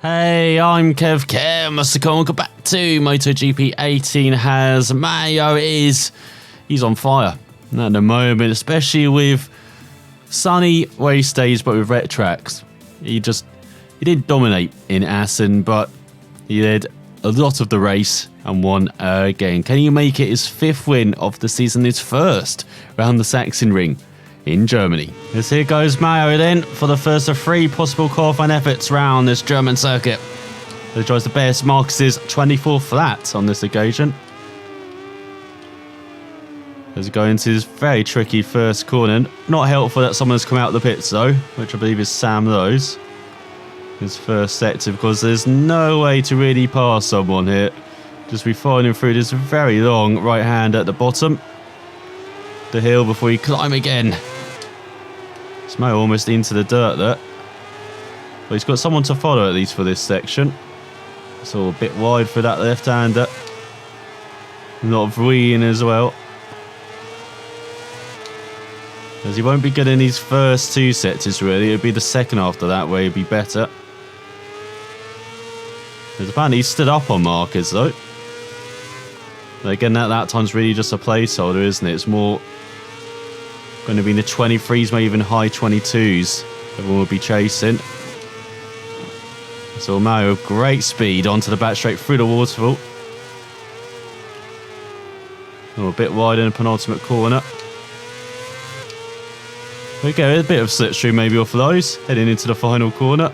Hey, I'm Kev, Mr. Con. Welcome back to MotoGP 18. He's on fire at the moment, especially with sunny race days, but with wet tracks. He didn't dominate in Assen, but he led a lot of the race and won again. Can he make it his fifth win of the season, his first around the Sachsenring in Germany? As here goes Mayo then for the first of three possible qualifying efforts round this German circuit. He tries the best. Marcus's 24 flat on this occasion. As he goes into his very tricky first corner. Not helpful that someone's come out of the pits though, which I believe is Sam Lowe's. His first sector, because there's no way to really pass someone here. Just be following him through this very long right hand at the bottom. The hill before you climb again. Mayo almost into the dirt there. But he's got someone to follow at least for this section. It's all a bit wide for that left-hander. A lot of weeing as well. As he won't be good in his first two sectors really. It'll be the second after that where he'll be better. As apparently he stood up on Marcus though. But again, that time's really just a placeholder, isn't it? It's more going to be in the 23s, maybe even high 22s. Everyone will be chasing. So Mayo, great speed onto the back straight through the waterfall. Oh, a bit wide in the penultimate corner. We go, a bit of slipstream maybe off those, heading into the final corner.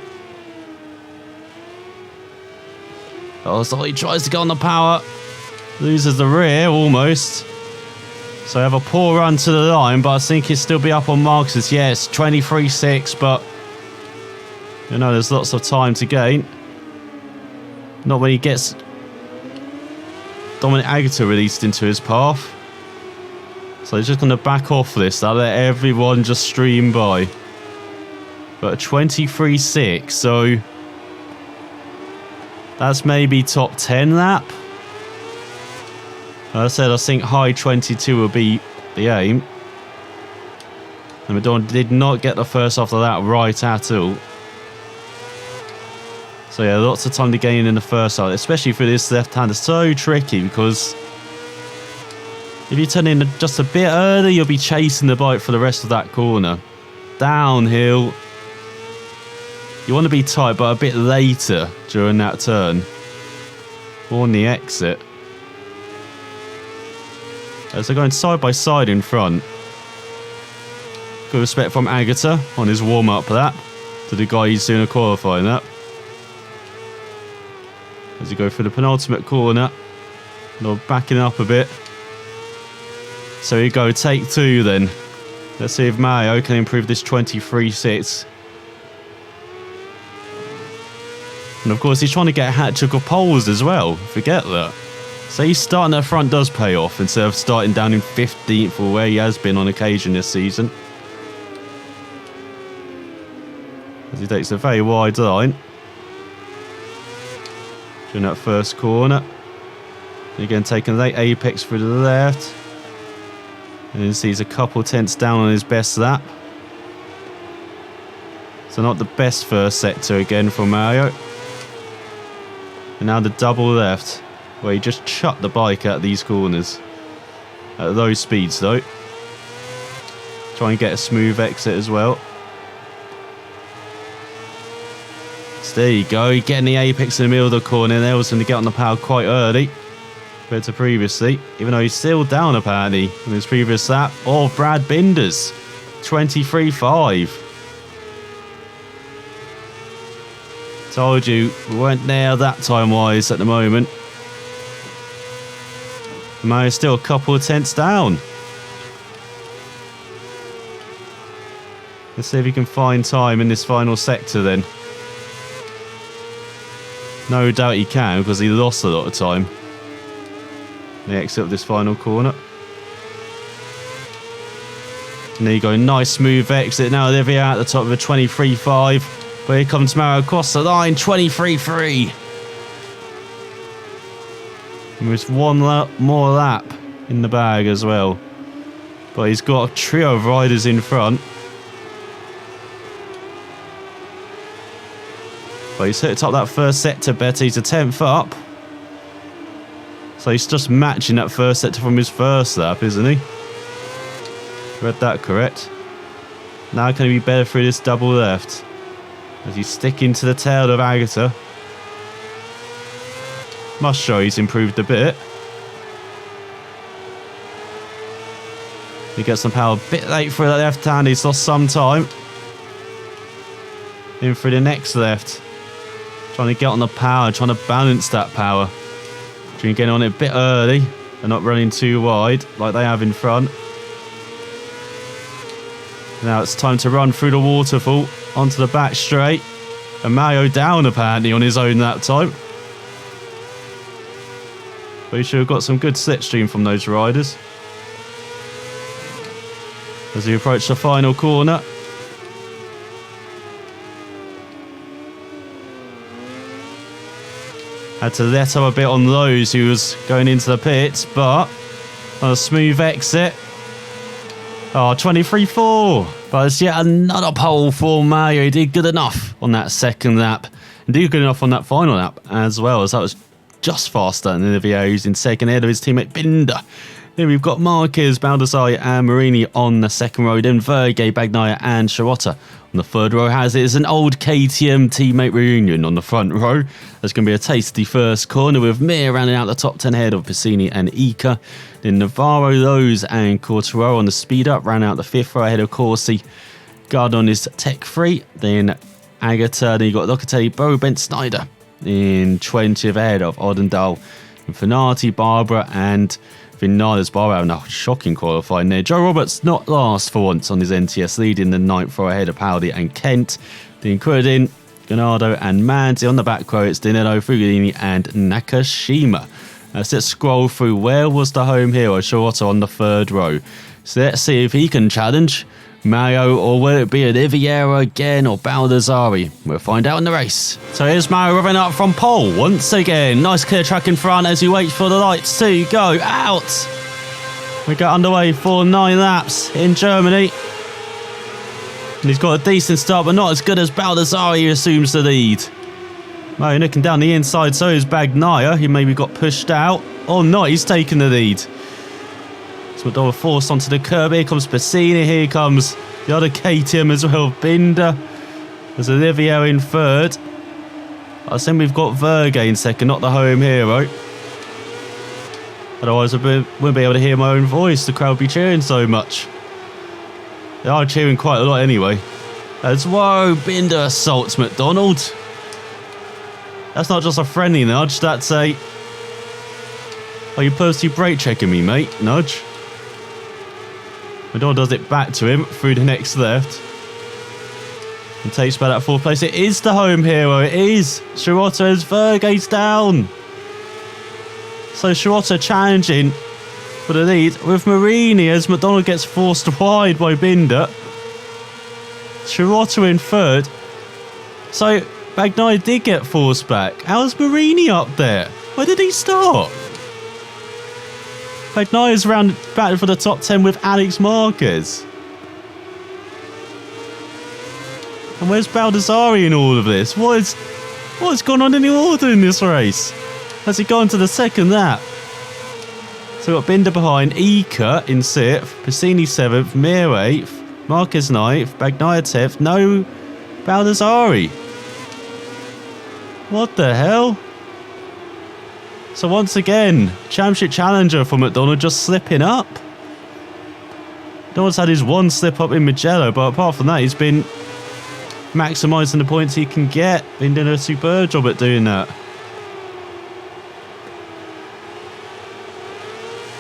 Oh, so he tries to go on the power. Loses the rear almost. So I have a poor run to the line, but I think he'll still be up on Marcus. Yes, 23.6, but you know there's lots of time to gain. Not when he gets Dominic Agata released into his path. So he's just going to back off this. I'll let everyone just stream by. But 23.6, so that's maybe top 10 lap. As I said, I think high 22 will be the aim. And McDonald did not get the first after that right at all. So yeah, lots of time to gain in the first half, especially for this left-hander. So tricky because if you turn in just a bit early, you'll be chasing the bike for the rest of that corner. Downhill. You want to be tight, but a bit later during that turn. Or on the exit. As they're going side by side in front. Good respect from Agata on his warm-up lap to the guy he's doing a qualifying lap. As you go through the penultimate corner. They're backing up a bit. So here you go, take two then. Let's see if Mayo can improve this 23.6. And of course he's trying to get a hat-trick of poles as well. Forget that. So he's starting at front does pay off instead of starting down in 15th or where he has been on occasion this season. As he takes a very wide line. During that first corner. And again taking late apex through the left. And then sees a couple tenths down on his best lap. So not the best first sector again for Mayo. And now the double left. Where he just chucked the bike out these corners. At those speeds though. Try and get a smooth exit as well. So there you go, getting the apex in the middle of the corner. And able to get on the power quite early. Compared to previously. Even though he's still down apparently in his previous lap. Of Brad Binder's 23.5. Told you, we weren't there that time-wise at the moment. Mayo's still a couple of tenths down. Let's see if he can find time in this final sector then. No doubt he can because he lost a lot of time. The exit of this final corner. And there you go, nice smooth exit. Now Olivia at the top of a 23.5. But here comes Mayo across the line, 23.3. And with one more lap in the bag as well. But he's got a trio of riders in front. But he's hooked up that first sector better. He's a 10th up. So he's just matching that first sector from his first lap, isn't he? Read that correct. Now can he be better through this double left? As he's sticking to the tail of Agata. Must show he's improved a bit. He gets some power a bit late through that left hand. He's lost some time. In through the next left. Trying to get on the power, trying to balance that power. Trying to get on it a bit early and not running too wide like they have in front. Now it's time to run through the waterfall onto the back straight. And Mario down apparently on his own that time. But he should have got some good slipstream from those riders. As he approached the final corner. Had to let up a bit on Lowe's, who was going into the pits, but on a smooth exit. Oh, 23.4. But it's yet another pole for Mario. He did good enough on that second lap. And did good enough on that final lap as well, as that was just faster than Olivier, who's in second ahead of his teammate Binder. Then we've got Marquez, Baldassarre and Marini on the second row. Then Verge, Bagnaia and Shirota on the third row. Has it is an old KTM teammate reunion on the front row. There's going to be a tasty first corner with Mir rounding out the top 10 ahead of Piscini and Ica. Then Navarro, Lowe's and Cortaro on the speed up, round out the fifth row ahead of Corsi. Gardon is tech free. Then Agata, then you've got Locatelli, Bo, Bent Snyder in 20th ahead of Odendahl. And Finati, Barbara and Vinales. Barbara having a shocking qualifying there. Joe Roberts not last for once on his NTS lead in the 9th row ahead of Paudi and Kent. Then Crudin, Ganardo and Manzi on the back row. It's Dinello, Fugolini and Nakashima. Let's scroll through. Where was the home hero? Shirota on the third row. So let's see if he can challenge Mario, or will it be Oliviera again, or Baldassarre? We'll find out in the race. So here's Mario revving up from pole once again. Nice clear track in front as he waits for the lights to go out. We get underway for 9 laps in Germany. And he's got a decent start, but not as good as Baldassarre, who assumes the lead. Mario looking down the inside, so is Bagnaia. He maybe got pushed out. Oh no, he's taking the lead. McDonald forced onto the curb. Here comes Piscini. Here comes the other KTM as well, Binder. There's Olivier in third. I think we've got Verge in second, not the home hero. Otherwise, I wouldn't be able to hear my own voice. The crowd be cheering so much. They are cheering quite a lot anyway. As whoa, Binder assaults McDonald. That's not just a friendly nudge, that's a... Are you purposely brake checking me, mate? Nudge. McDonald does it back to him through the next left. And takes back that fourth place. It is the home hero. It is. Shirota as Verge's down. So Shirota challenging for the lead with Marini as McDonald gets forced wide by Binder. Shirota in third. So Bagnaia did get forced back. How's Marini up there? Where did he start? Bagnaia's round back for the top 10 with Alex Marquez. And where's Baldassarre in all of this? What's gone on in the order in this race? Has he gone to the second lap? So we've got Binder behind, Ica in 6th, Piscini 7th, Mir 8th, Marquez 9th, Bagnaia 10th, no Baldassarre. What the hell? So once again, championship challenger for McDonald just slipping up. McDonald's had his one slip up in Mugello, but apart from that, he's been maximising the points he can get. Been doing a superb job at doing that.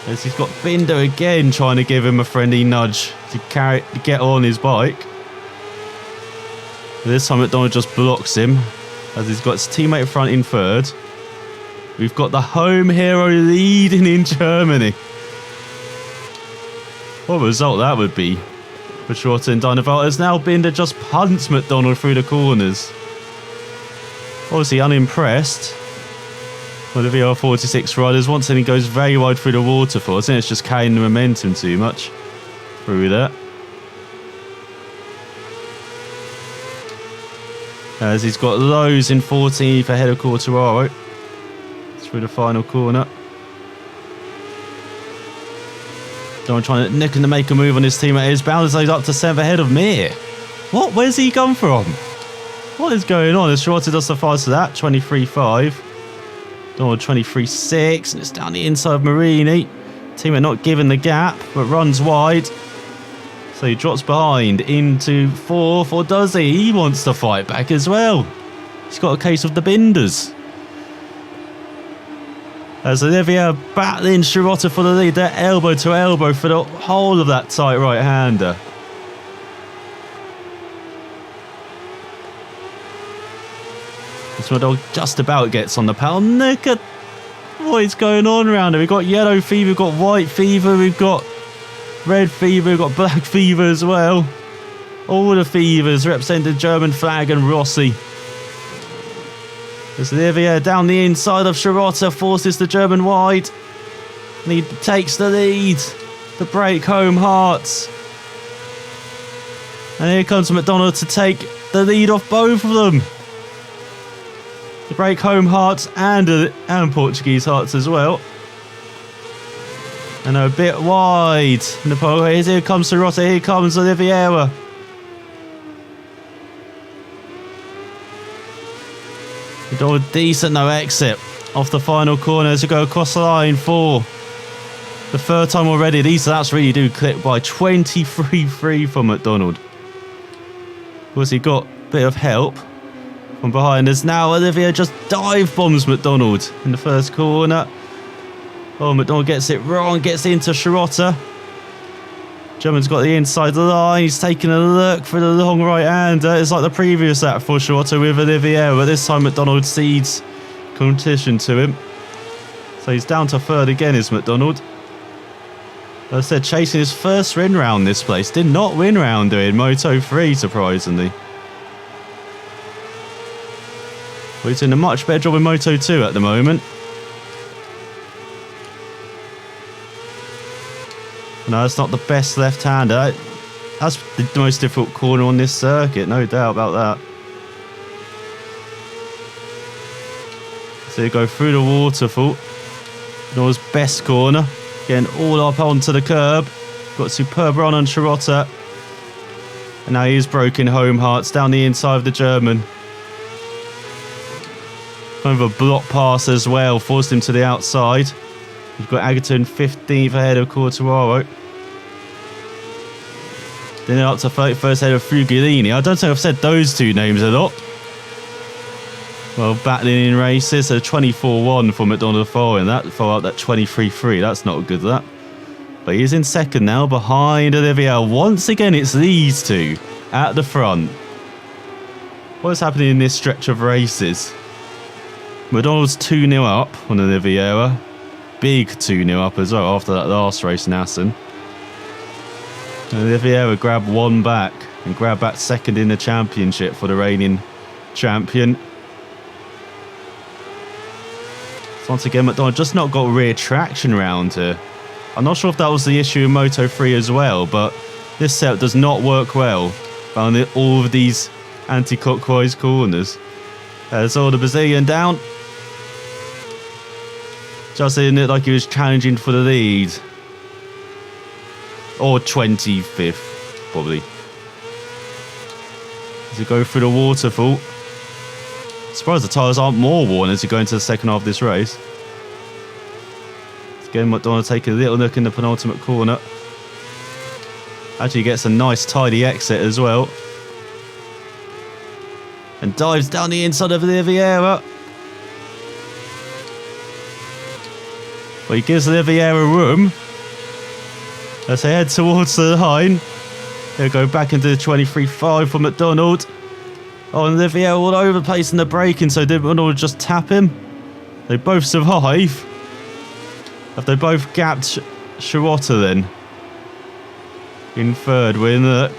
As he's got Binder again trying to give him a friendly nudge to get on his bike. But this time McDonald just blocks him as he's got his teammate in front in third. We've got the home hero leading in Germany. What a result that would be for Shorter and Dynaval, as now Binder just punts McDonald through the corners. Obviously unimpressed with the VR46 riders. Once then he goes very wide through the waterfall. I think it's just carrying the momentum too much through that. As he's got lows in 14th ahead of Quartararo. Through the final corner. Don't trying to nick and to make a move on his teammate. His Baldassarre's up to 7th ahead of Mir. What? Where's he come from? What is going on? As Schwarzer does suffice to that. 23.5. Donald 23.6. And it's down the inside of Marini. Teammate not given the gap, but runs wide. So he drops behind into 4th, or does he? He wants to fight back as well. He's got a case of the binders. As Olivier battling Schwarzer for the lead. They're elbow to elbow for the whole of that tight right-hander. This one just about gets on the pedal. Look at what is going on around here. We've got yellow fever, we've got white fever, we've got red fever, we've got black fever as well. All the fevers represent the German flag and Rossi. As Olivier down the inside of Schwarzer forces the German wide. And he takes the lead. The break home Hearts. And here comes McDonald to take the lead off both of them. The break home Hearts and Portuguese Hearts as well. And a bit wide. Here comes Schwarzer, here comes Oliveira. A decent no exit off the final corner as you go across the line for the third time already. These laps really do clip by. 23.3 for McDonald. Of course, he got a bit of help from behind us. Now Olivier just dive bombs McDonald in the first corner. Oh, McDonald gets it wrong, gets into Schwarzer. German's got the inside line. He's taking a look for the long right-hander. It's like the previous lap for Schwarzer with Olivier, but this time McDonald cedes competition to him. So he's down to 3rd again, is McDonald. As I said, chasing his first win round this place. Did not win round in Moto 3, surprisingly. But he's doing a much better job in Moto 2 at the moment. No, it's not the best left-hander. That's the most difficult corner on this circuit, no doubt about that. So you go through the waterfall. Nor's best corner. Getting all up onto the curb. Got superb run on Schwarzer. And now he's broken home Hearts down the inside of the German. Kind of a block pass as well. Forced him to the outside. You've got Agaton 15th ahead of Quartararo. Then up to 31st ahead of Fugolini. I don't think I've said those two names a lot. Well, battling in races. So 24.1 for McDonald following that. Follow up that 23.3. That's not good, that. But he's in 2nd now behind Olivier. Once again, it's these two at the front. What's happening in this stretch of races? McDonald's 2-0 up on Oliveira. Big 2-0 up as well after that last race in Assen. And Oliveira grabbed one back and grabbed back 2nd in the championship for the reigning champion. So once again, McDonald just not got rear traction around here. I'm not sure if that was the issue in Moto 3 as well, but this setup does not work well on all of these anti-clockwise corners. So the Brazilian down. Just didn't look like he was challenging for the lead. Or 25th, probably. As you go through the waterfall. Surprised the tyres aren't more worn as you go into the second half of this race. Again, McDonald taking a little look in the penultimate corner. Actually gets a nice tidy exit as well. And dives down the inside of Oliveira. But he gives Oliveira room. As they head towards the line. They'll go back into the 23.5 for McDonald. Oh, and Oliveira all over the place in the braking, so did McDonald just tap him? They both survive. Have they both gapped Schwarzer then? In 3rd, win look.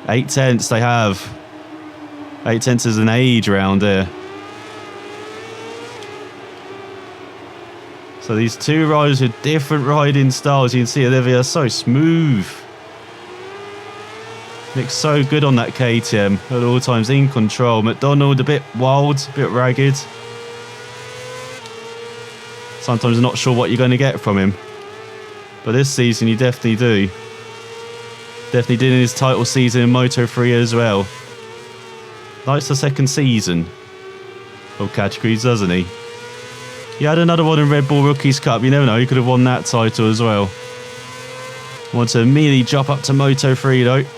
8 tenths they have. 8 tenths is an age round here. So these two riders with different riding styles. You can see Olivier so smooth. Looks so good on that KTM at all times, in control. McDonald a bit wild, a bit ragged. Sometimes not sure what you're going to get from him. But this season you definitely do. Definitely did in his title season in Moto3 as well. Likes the second season of categories, doesn't he? He had another one in Red Bull Rookies Cup. You never know, he could have won that title as well. Want to immediately jump up to Moto3 though.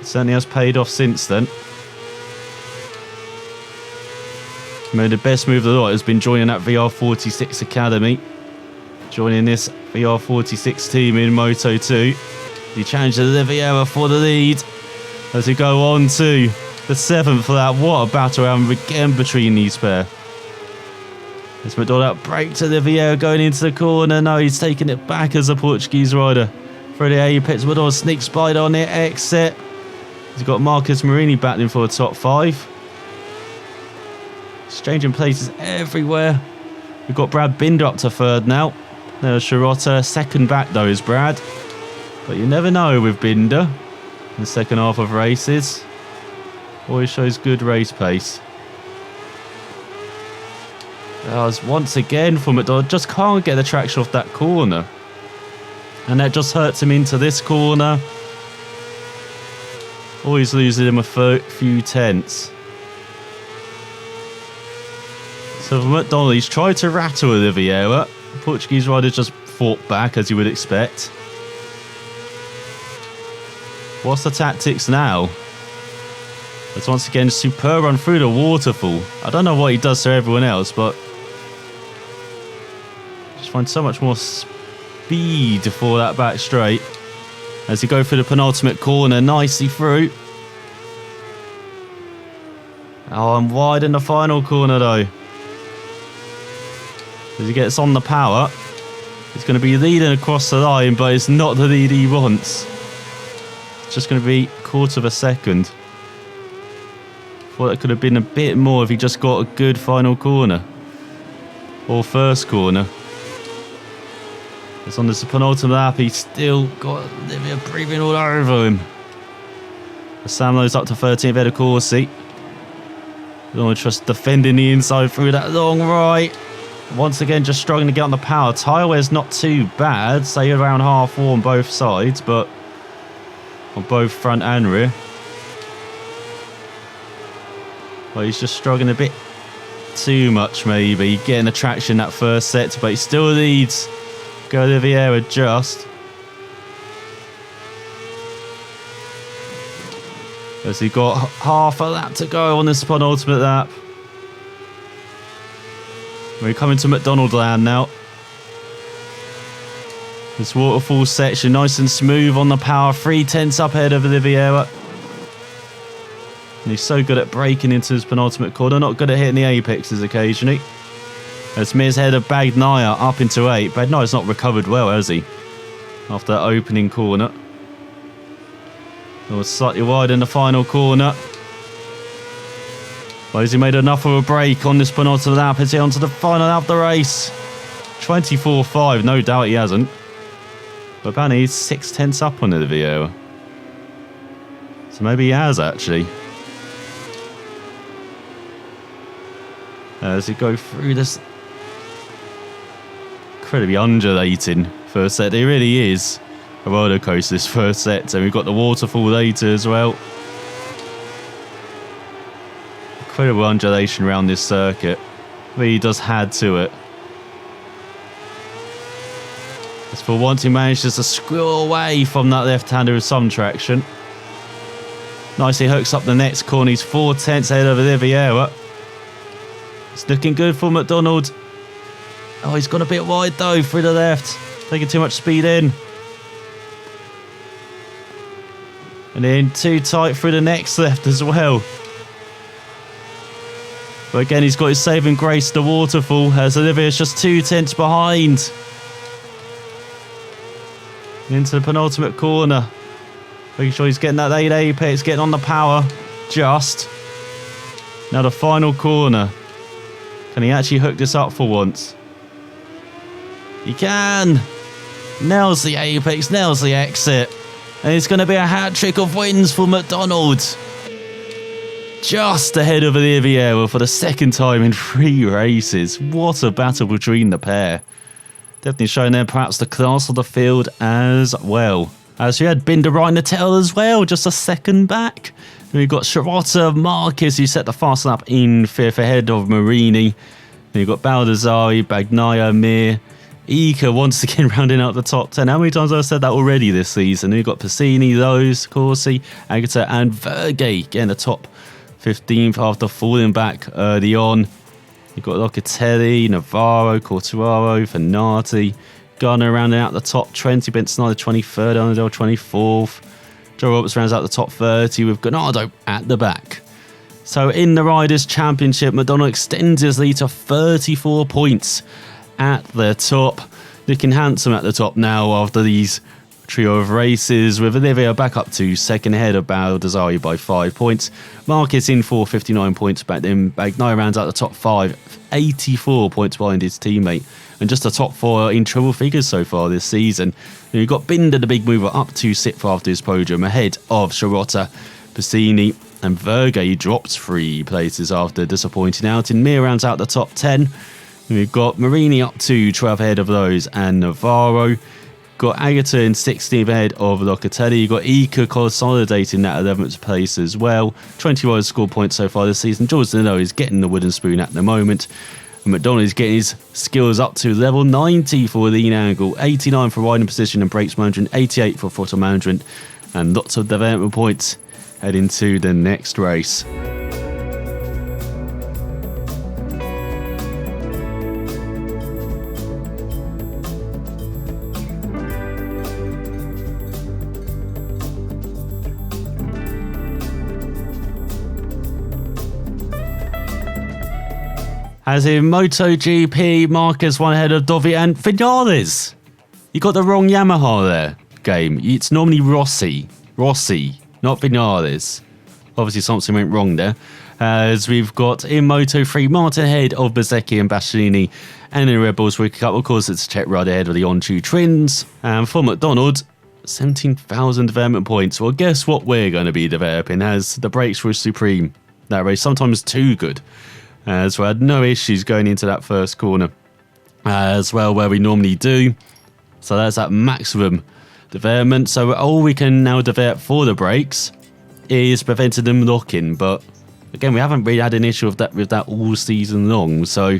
Certainly has paid off since then. Maybe the best move of the lot has been joining that VR46 Academy. Joining this VR46 team in Moto2. He challenged Oliveira for the lead. As we go on to the 7th for that. What a battle round again between these pair. As McDonald breaks Oliveira going into the corner. No, he's taking it back as a Portuguese rider. For the apex, McDonald sneaks by on the exit. He's got Marcus Marini battling for the top 5. Exchanging places everywhere. We've got Brad Binder up to 3rd now. There's Shirota. 2nd back though is Brad. But you never know with Binder in the second half of races. Always shows good race pace. Once again for McDonald. Just can't get the traction off that corner. And that just hurts him into this corner. Always losing him a few tenths. So for McDonald, he's tried to rattle Oliveira. The Portuguese rider just fought back as you would expect. What's the tactics now? It's once again superb run through the waterfall. I don't know what he does to everyone else, but just find so much more speed for that back straight. As he go through the penultimate corner, nicely through. Oh, I'm wide in the final corner though. As he gets on the power, he's going to be leading across the line, but it's not the lead he wants. It's just going to be a quarter of a second. Thought it could have been a bit more if he just got a good final corner. Or first corner. It's on this penultimate lap, he's still got Olivia breathing all over him. Sam Lowe's up to 13th head of Corsi. Don't trust defending the inside through that long right. Once again, just struggling to get on the power. Tyre wear's not too bad, say around half war on both sides, but on both front and rear. Well, he's just struggling a bit too much, maybe. Getting the traction that first set, but he still leads. Go Oliveira just. As he got half a lap to go on this penultimate lap. We're coming to McDonald land now. This waterfall section nice and smooth on the power. 3 tenths up ahead of Oliveira. And he's so good at breaking into his penultimate corner. Not good at hitting the apexes occasionally. As Mir's head of Bagnaia up into 8. Bagnaia's not recovered well, has he? After that opening corner. It was slightly wide in the final corner. Well, has he made enough of a break on this penultimate lap? Is he on to the final lap of the race? 24.5, no doubt he hasn't. But apparently he's 6 tenths up on Oliveira. So maybe he has actually. As he go through this incredibly undulating first set. It really is a roller coaster this first set. And we've got the waterfall later as well. Incredible undulation around this circuit. Really does add to it. As for once he manages to squirrel away from that left-hander with some traction. Nicely hooks up the next corner. He's 4 tenths ahead of Oliveira. It's looking good for McDonald. Oh, he's gone a bit wide though through the left. Taking too much speed in. And then too tight through the next left as well. But again, he's got his saving grace, the waterfall, as Olivia's just 2 tenths behind. Into the penultimate corner. Making sure he's getting that 8 apex, getting on the power. Just. Now the final corner. Can he actually hook this up for once? He can! nails the apex, nails the exit. And it's going to be a hat-trick of wins for McDonald. Just ahead of Olivier for the second time in 3 races. What a battle between the pair. Definitely showing them perhaps the class of the field as well. As we had Binder right in the tail as well, just a second back. Then we've got Shirota Marquez, who set the fast lap in 5th ahead of Marini. Then you've got Baldassari, Bagnaia, Mir, Ika once again rounding out the top 10. How many times have I said that already this season? Then you've got Passini, Lowe's, Corsi, Agata and Vergey getting the top 15th after falling back early on. You've got Locatelli, Navarro, Quartararo, Fanati, Gardner rounding out the top 20, Benson 23rd, Arnadell 24th. Joe Roberts rounds out the top 30 with Ganardo at the back. So in the Riders' Championship, McDonald extends his lead to 34 points at the top. Looking handsome at the top now after these trio of races, with Olivia back up to second ahead of Baldassari by 5 points. Marquez in for 59 points back then. Bagnaia rounds out the top 5, 84 points behind his teammate. And just the top 4 in triple figures so far this season. Then you've got Binder, the big mover, up to 6th after his podium, ahead of Shirota, Passini and Vergey. Drops 3 places after disappointing outing. Mir rounds out the top 10. And we've got Marini up to 12th ahead of those and Navarro. Got Agata in 16th ahead of Locatelli. You've got Ika consolidating that 11th place as well. 20 riders scored points so far this season. George Danilo is getting the wooden spoon at the moment. And McDonald is getting his skills up to level 90 for lean angle, 89 for riding position and brakes management, 88 for throttle management, and lots of development points heading to the next race. As in MotoGP, Marquez one ahead of Dovi and Vinales. You got the wrong Yamaha there, game. It's normally Rossi, not Vinales. Obviously something went wrong there. As we've got in Moto3, Martin ahead of Bezzecchi and Bastianini. And in Red Bull's Rookie Cup, of course, it's Czech right ahead of the On2 twins. And for McDonald, 17,000 development points. Well, guess what we're going to be developing, as the brakes were supreme that race, sometimes too good. As we had no issues going into that first corner as well, where we normally do. So that's that maximum development. So all we can now develop for the brakes is preventing them locking. But again, we haven't really had an issue with that all season long. So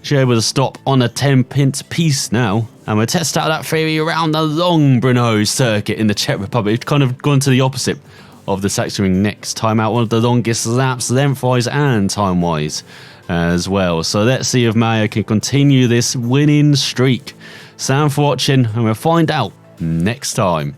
we're able to stop on a 10-pint piece now. And we'll test out that theory around the long Brno circuit in the Czech Republic. It's kind of gone to the opposite of the Sachsenring next time out, one of the longest laps lengthwise and time-wise as well. So let's see if Maya can continue this winning streak. Thanks for watching, and we'll find out next time.